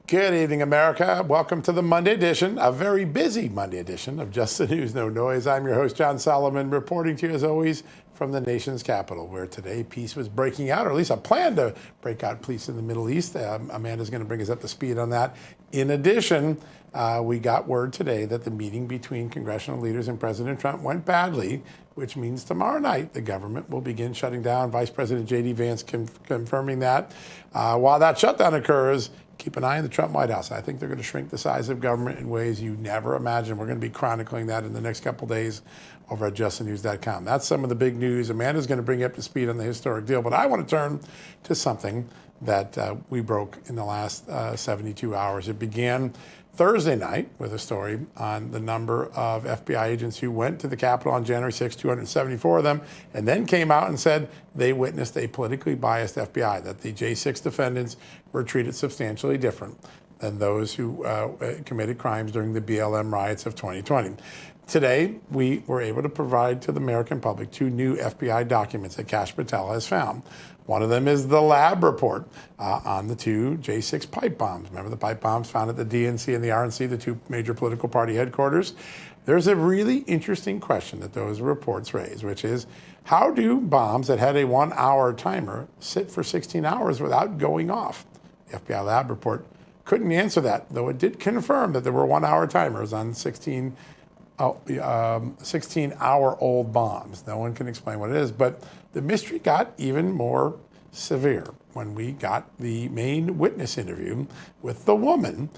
Good evening, America. Welcome to the Monday edition, a very busy Monday edition of Just the News, No Noise. I'm your host, John Solomon, reporting to you, as always, from the nation's capital, where today peace was breaking out, or at least a plan to break out peace in the Middle East. Amanda's going to bring us up to speed on that. In addition, we got word today that the meeting between congressional leaders and President Trump went badly, which means tomorrow night the government will begin shutting down. Vice President J.D. Vance confirming that. While that shutdown occurs, keep an eye on the Trump White House. I think they're going to shrink the size of government in ways you never imagined. We're going to be chronicling that in the next couple days over at justthenews.com. That's some of the big news. Amanda's going to bring you up to speed on the historic deal. But I want to turn to something that we broke in the last 72 hours. It began Thursday night with a story on the number of FBI agents who went to the Capitol on January 6, 274 of them, and then came out and said they witnessed a politically biased FBI, that the J6 defendants were treated substantially different than those who committed crimes during the BLM riots of 2020. Today, we were able to provide to the American public two new FBI documents that Kash Patel has found. One of them is the lab report on the two J6 pipe bombs. Remember the pipe bombs found at the DNC and the RNC, the two major political party headquarters? There's a really interesting question that those reports raise, which is, how do bombs that had a 1 hour timer sit for 16 hours without going off? The FBI lab report couldn't answer that, though it did confirm that there were 1 hour timers on 16-hour-old bombs. No one can explain what it is, but the mystery got even more severe when we got the main witness interview with the woman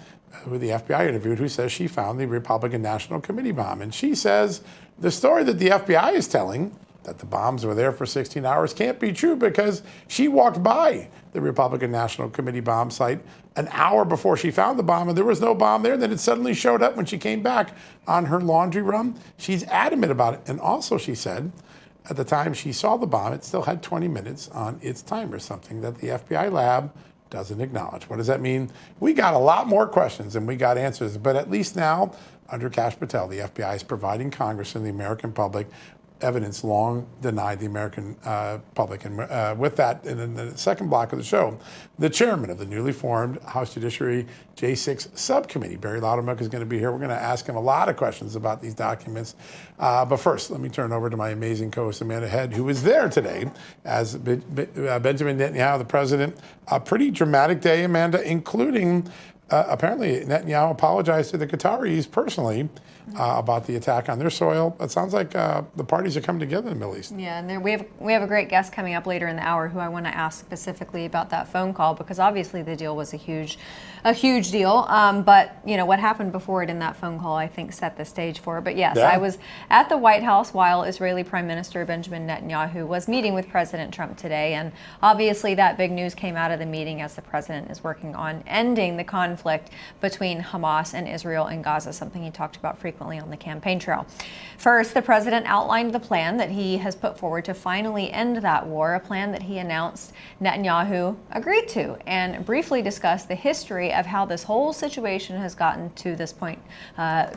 who the FBI interviewed, who says she found the Republican National Committee bomb. And she says the story that the FBI is telling, that the bombs were there for 16 hours, can't be true because she walked by the Republican National Committee bomb site an hour before she found the bomb, and there was no bomb there. Then it suddenly showed up when she came back on her laundry run. She's adamant about it. And also, she said, at the time she saw the bomb, it still had 20 minutes on its timer, something that the FBI lab doesn't acknowledge. What does that mean? We got a lot more questions than we got answers, but at least now, under Kash Patel, the FBI is providing Congress and the American public evidence long denied the American public. And with that, in the second block of the show, the chairman of the newly formed House Judiciary J6 Subcommittee, Barry Loudermilk, is going to be here. We're going to ask him a lot of questions about these documents. But first, let me turn over to my amazing co-host, Amanda Head, who was there today as Benjamin Netanyahu, the president. A pretty dramatic day, Amanda, including apparently Netanyahu apologized to the Qataris personally about the attack on their soil. It sounds like the parties are coming together in the Middle East. Yeah, and we have a great guest coming up later in the hour who I want to ask specifically about that phone call, because obviously the deal was a huge deal. But you know what happened before it in that phone call, I think, set the stage for it. But yes, yeah. I was at the White House while Israeli Prime Minister Benjamin Netanyahu was meeting with President Trump today, and obviously that big news came out of the meeting as the president is working on ending the conflict between Hamas and Israel in Gaza, something he talked about frequently on the campaign trail. First, the president outlined the plan that he has put forward to finally end that war, a plan that he announced Netanyahu agreed to, and briefly discussed the history of how this whole situation has gotten to this point.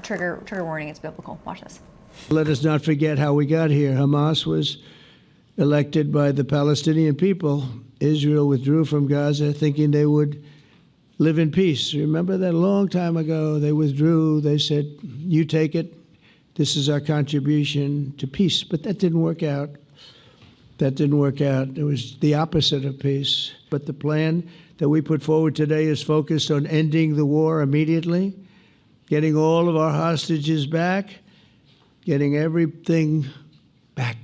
Trigger warning, it's biblical. Watch this. Let us not forget how we got here. Hamas was elected by the Palestinian people. Israel withdrew from Gaza thinking they would live in peace. Remember that a long time ago, they withdrew. They said, you take it. This is our contribution to peace. But that didn't work out. That didn't work out. It was the opposite of peace. But the plan that we put forward today is focused on ending the war immediately, getting all of our hostages back, getting everything back.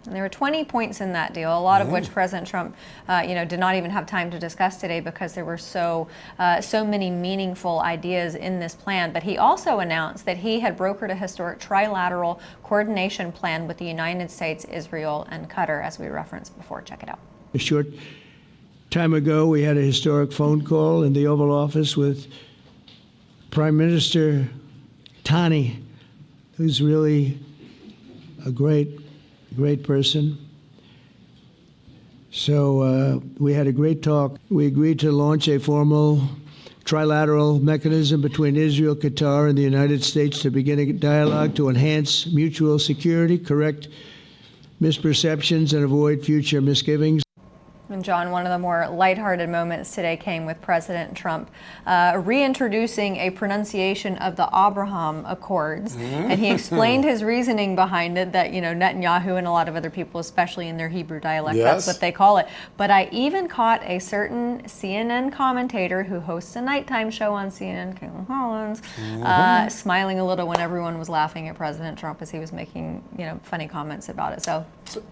And there were 20 points in that deal, a lot of which President Trump, did not even have time to discuss today because there were so many meaningful ideas in this plan. But he also announced that he had brokered a historic trilateral coordination plan with the United States, Israel, and Qatar, as we referenced before. Check it out. A short time ago, we had a historic phone call in the Oval Office with Prime Minister Tani, who's really a great person. So we had a great talk. We agreed to launch a formal trilateral mechanism between Israel, Qatar, and the United States to begin a dialogue to enhance mutual security, correct misperceptions, and avoid future misgivings. And John, one of the more lighthearted moments today came with President Trump reintroducing a pronunciation of the Avraham Accords. And he explained his reasoning behind it, that, Netanyahu and a lot of other people, especially in their Hebrew dialect, that's what they call it. But I even caught a certain CNN commentator who hosts a nighttime show on CNN, Caitlin Collins, smiling a little when everyone was laughing at President Trump as he was making, funny comments about it. So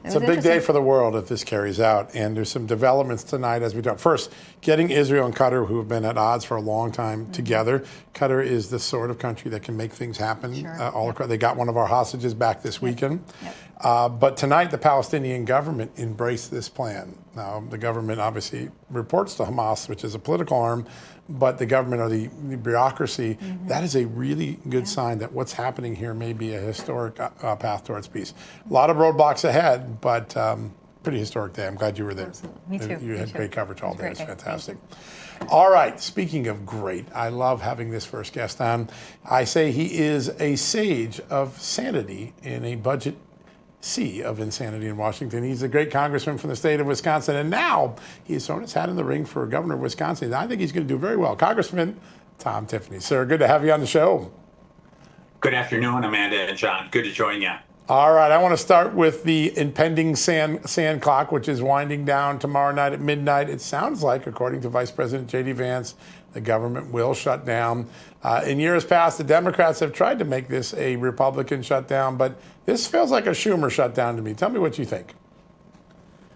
it's a big day for the world if this carries out, and there's some developments tonight as we talk. First, getting Israel and Qatar, who have been at odds for a long time, together. Qatar is the sort of country that can make things happen all across. They got one of our hostages back this weekend. But tonight, the Palestinian government embraced this plan. Now, the government obviously reports to Hamas, which is a political arm, but the government or the bureaucracy, that is a really good sign that what's happening here may be a historic path towards peace. A lot of roadblocks ahead, but pretty historic day. I'm glad you were there. Me too. You had great coverage all day. It's Day. fantastic. All right, speaking of great, I love having this first guest on. I say he is a sage of sanity in a budget sea of insanity in Washington. He's a great congressman from the state of Wisconsin, and now he's thrown his hat in the ring for governor of Wisconsin. I think he's going to do very well. Congressman Tom Tiffany. Sir, good to have you on the show. Good afternoon, Amanda and John. Good to join you. All right, I want to start with the impending sand clock, which is winding down tomorrow night at midnight. It sounds like, according to Vice President J.D. Vance, the government will shut down. In years past, the Democrats have tried to make this a Republican shutdown, but this feels like a Schumer shutdown to me. Tell me what you think.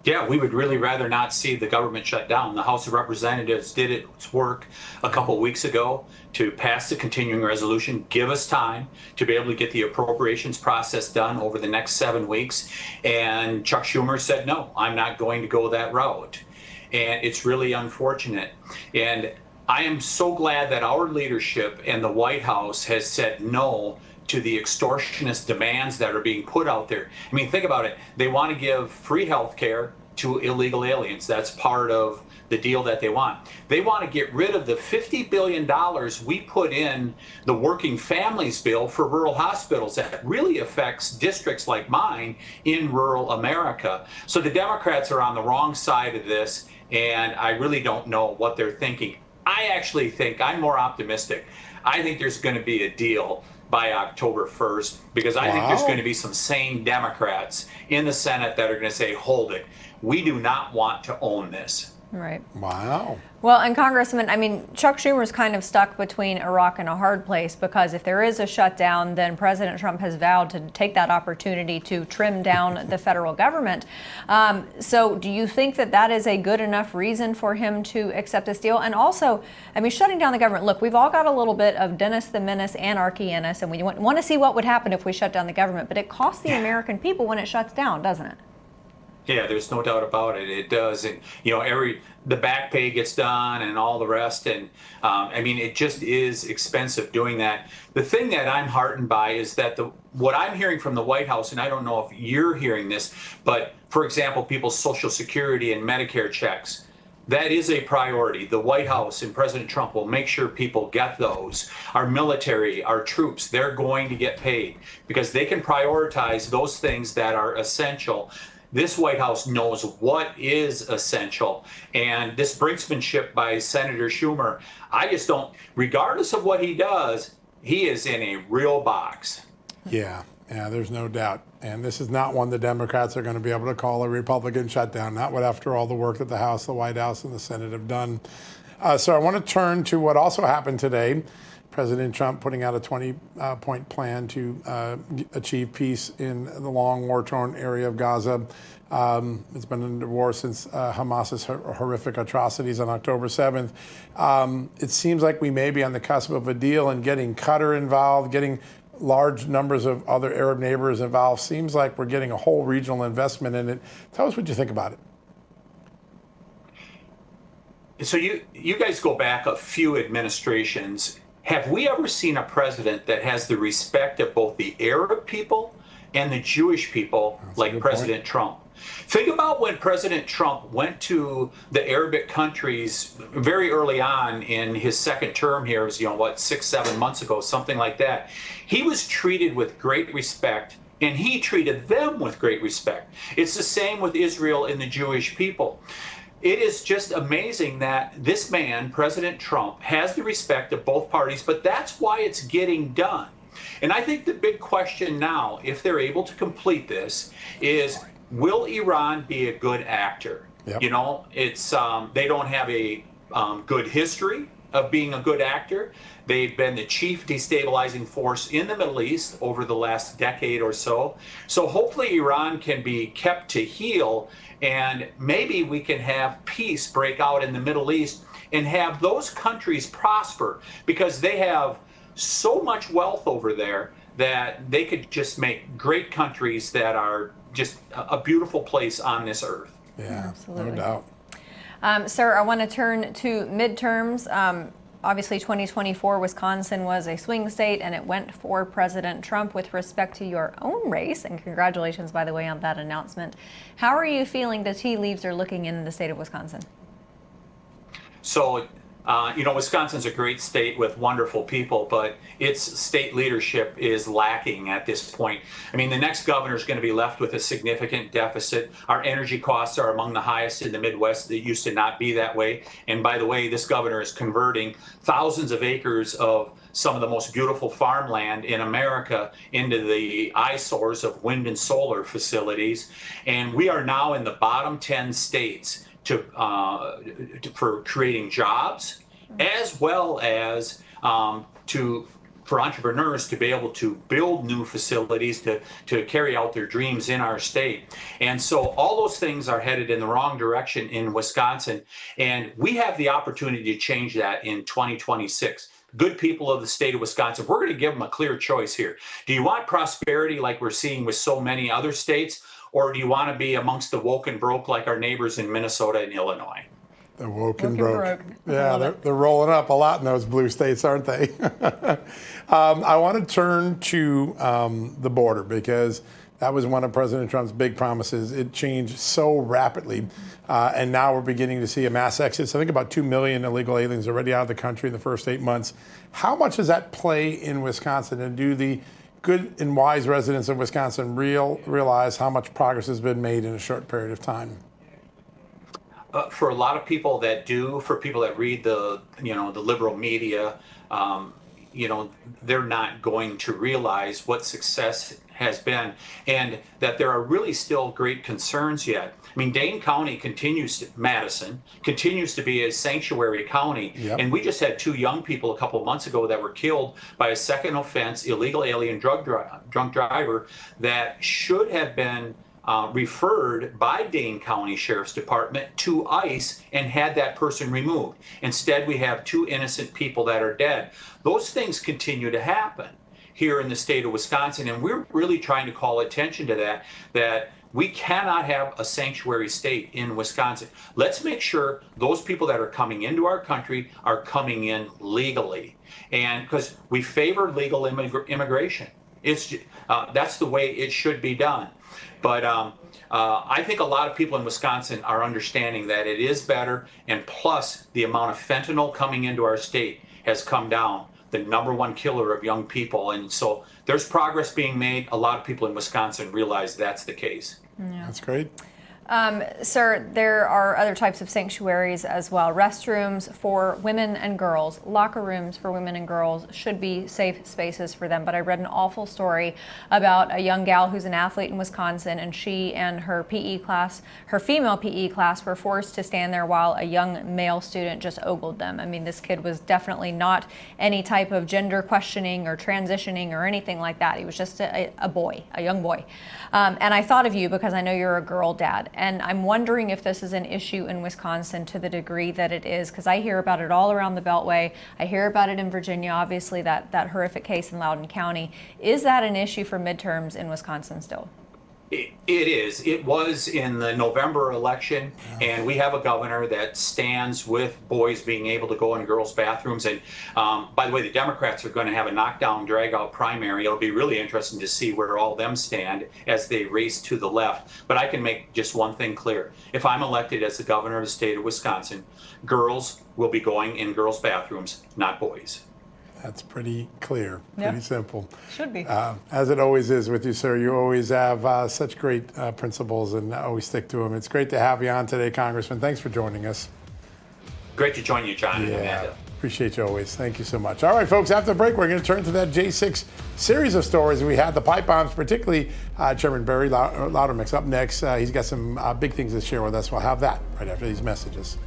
Yeah, we would really rather not see the government shut down. The House of Representatives did its work a couple of weeks ago to pass the continuing resolution, give us time to be able to get the appropriations process done over the next 7 weeks. And Chuck Schumer said, no, I'm not going to go that route. And it's really unfortunate. And I am so glad that our leadership and the White House has said no to the extortionist demands that are being put out there. I mean, think about it. They want to give free health care to illegal aliens. That's part of the deal that they want. They want to get rid of the $50 billion we put in the working families bill for rural hospitals that really affects districts like mine in rural America. So the Democrats are on the wrong side of this, and I really don't know what they're thinking. I actually think I'm more optimistic. I think there's going to be a deal by October 1st, because I think there's going to be some sane Democrats in the Senate that are going to say, hold it, we do not want to own this. Right. Wow. Well, and Congressman, Chuck Schumer's kind of stuck between a rock and a hard place, because if there is a shutdown, then President Trump has vowed to take that opportunity to trim down the federal government. So do you think that that is a good enough reason for him to accept this deal? And also, shutting down the government, look, we've all got a little bit of Dennis the Menace anarchy in us, and we want to see what would happen if we shut down the government. But it costs the American people when it shuts down, doesn't it? Yeah, there's no doubt about it. It does. And, the back pay gets done and all the rest. And it just is expensive doing that. The thing that I'm heartened by is that what I'm hearing from the White House, and I don't know if you're hearing this, but for example, people's Social Security and Medicare checks, that is a priority. The White House and President Trump will make sure people get those. Our military, our troops, they're going to get paid because they can prioritize those things that are essential. This White House knows what is essential. And this brinksmanship by Senator Schumer, I just don't, regardless of what he does, he is in a real box. Yeah, there's no doubt. And this is not one the Democrats are going to be able to call a Republican shutdown, not what after all the work that the House, the White House, and the Senate have done. So I want to turn to what also happened today. President Trump putting out a 20-point plan to achieve peace in the long war-torn area of Gaza. It's been under war since Hamas's horrific atrocities on October 7th. It seems like we may be on the cusp of a deal, and getting Qatar involved, getting large numbers of other Arab neighbors involved. Seems like we're getting a whole regional investment in it. Tell us what you think about it. So you guys go back a few administrations. Have we ever seen a president that has the respect of both the Arab people and the Jewish people like President Trump? Think about when President Trump went to the Arabic countries very early on in his second term here, it was, 6, 7 months ago, something like that. He was treated with great respect, and he treated them with great respect. It's the same with Israel and the Jewish people. it is just amazing that this man, President Trump, has the respect of both parties, but that's why it's getting done. And I think the big question now, if they're able to complete this, is will Iran be a good actor? Yep. You know, it's they don't have a good history of being a good actor. They've been the chief destabilizing force in the Middle East over the last decade or so. So hopefully Iran can be kept to heel, and maybe we can have peace break out in the Middle East and have those countries prosper, because they have so much wealth over there that they could just make great countries that are just a beautiful place on this earth. Yeah, absolutely. no doubt. Sir, I want to turn to midterms. Obviously, 2024, Wisconsin was a swing state, and it went for President Trump. With respect to your own race, and congratulations, by the way, on that announcement, how are you feeling the tea leaves are looking in the state of Wisconsin? So, you know, Wisconsin's a great state with wonderful people, but its state leadership is lacking at this point. I mean, the next governor is going to be left with a significant deficit. Our energy costs are among the highest in the Midwest. It used to not be that way. And by the way, this governor is converting thousands of acres of some of the most beautiful farmland in America into the eyesores of wind and solar facilities. And we are now in the bottom 10 states for creating jobs, as well as for entrepreneurs to be able to build new facilities to carry out their dreams in our state. And so all those things are headed in the wrong direction in Wisconsin, and we have the opportunity to change that in 2026. Good people of the state of Wisconsin, we're going to give them a clear choice here. Do you want prosperity like we're seeing with so many other states? Or do you want to be amongst the woke and broke like our neighbors in Minnesota and Illinois? The woke and broke. Yeah, they're rolling up a lot in those blue states, aren't they? I want to turn to the border, because that was one of President Trump's big promises. It changed so rapidly, and now we're beginning to see a mass exodus. I think about 2 million illegal aliens already out of the country in the first 8 months. How much does that play in Wisconsin, and do the good and wise residents of Wisconsin realize how much progress has been made in a short period of time? For a lot of people that do, for people that read the liberal media, they're not going to realize what success has been, and that there are really still great concerns yet. I mean, Dane County Madison continues to be a sanctuary county. Yep. And we just had 2 young people a couple of months ago that were killed by a second offense illegal alien drunk driver that should have been referred by Dane County Sheriff's Department to ICE and had that person removed. Instead, we have 2 innocent people that are dead. Those things continue to happen here in the state of Wisconsin, and we're really trying to call attention to that we cannot have a sanctuary state in Wisconsin. Let's make sure those people that are coming into our country are coming in legally, and because we favor legal immigration. That's the way it should be done. But I think a lot of people in Wisconsin are understanding that it is better, and plus the amount of fentanyl coming into our state has come down, the #1 killer of young people. And so there's progress being made. A lot of people in Wisconsin realize that's the case. Yeah. That's great. Sir, there are other types of sanctuaries as well. Restrooms for women and girls, locker rooms for women and girls should be safe spaces for them. But I read an awful story about a young gal who's an athlete in Wisconsin, and she and her PE class, her female PE class, were forced to stand there while a young male student just ogled them. I mean, this kid was definitely not any type of gender questioning or transitioning or anything like that. He was just a boy, a young boy. And I thought of you because I know you're a girl dad. And I'm wondering if this is an issue in Wisconsin to the degree that it is, because I hear about it all around the Beltway. I hear about it in Virginia, obviously, that horrific case in Loudoun County. Is that an issue for midterms in Wisconsin still? It is. It was in the November election, and we have a governor that stands with boys being able to go in girls' bathrooms. And by the way, the Democrats are going to have a knockdown, drag-out primary. It'll be really interesting to see where all them stand as they race to the left. But I can make just one thing clear. If I'm elected as the governor of the state of Wisconsin, girls will be going in girls' bathrooms, not boys. That's pretty clear, pretty simple. Should be. As it always is with you, sir. You always have such great principles and always stick to them. It's great to have you on today, Congressman. Thanks for joining us. Great to join you, John and Amanda. Appreciate you always. Thank you so much. All right, folks, after the break, we're going to turn to that J6 series of stories. We had the pipe bombs, particularly Chairman Barry Loudermilk's up next. He's got some big things to share with us. We'll have that right after these messages.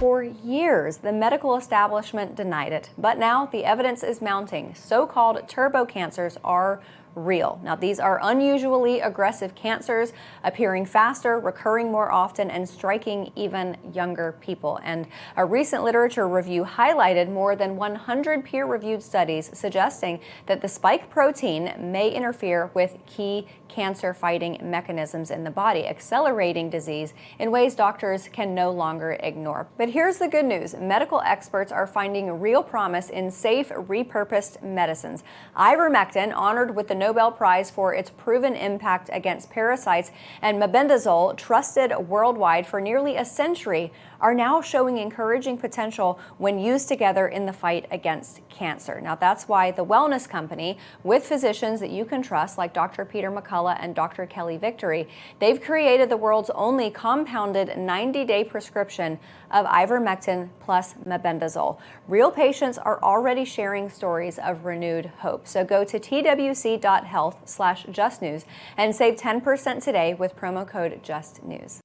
For years, the medical establishment denied it, but now the evidence is mounting. So-called turbo cancers are real. Now, these are unusually aggressive cancers, appearing faster, recurring more often, and striking even younger people. And a recent literature review highlighted more than 100 peer-reviewed studies suggesting that the spike protein may interfere with key cancer-fighting mechanisms in the body, accelerating disease in ways doctors can no longer ignore. But here's the good news. Medical experts are finding real promise in safe, repurposed medicines. Ivermectin, honored with the Nobel Prize for its proven impact against parasites, and mebendazole, trusted worldwide for nearly a century, are now showing encouraging potential when used together in the fight against cancer. Now, that's why the Wellness Company, with physicians that you can trust, like Dr. Peter McCullough and Dr. Kelly Victory, they've created the world's only compounded 90-day prescription of ivermectin plus mebendazole. Real patients are already sharing stories of renewed hope. So go to twc.health/justnews and save 10% today with promo code JUSTNEWS.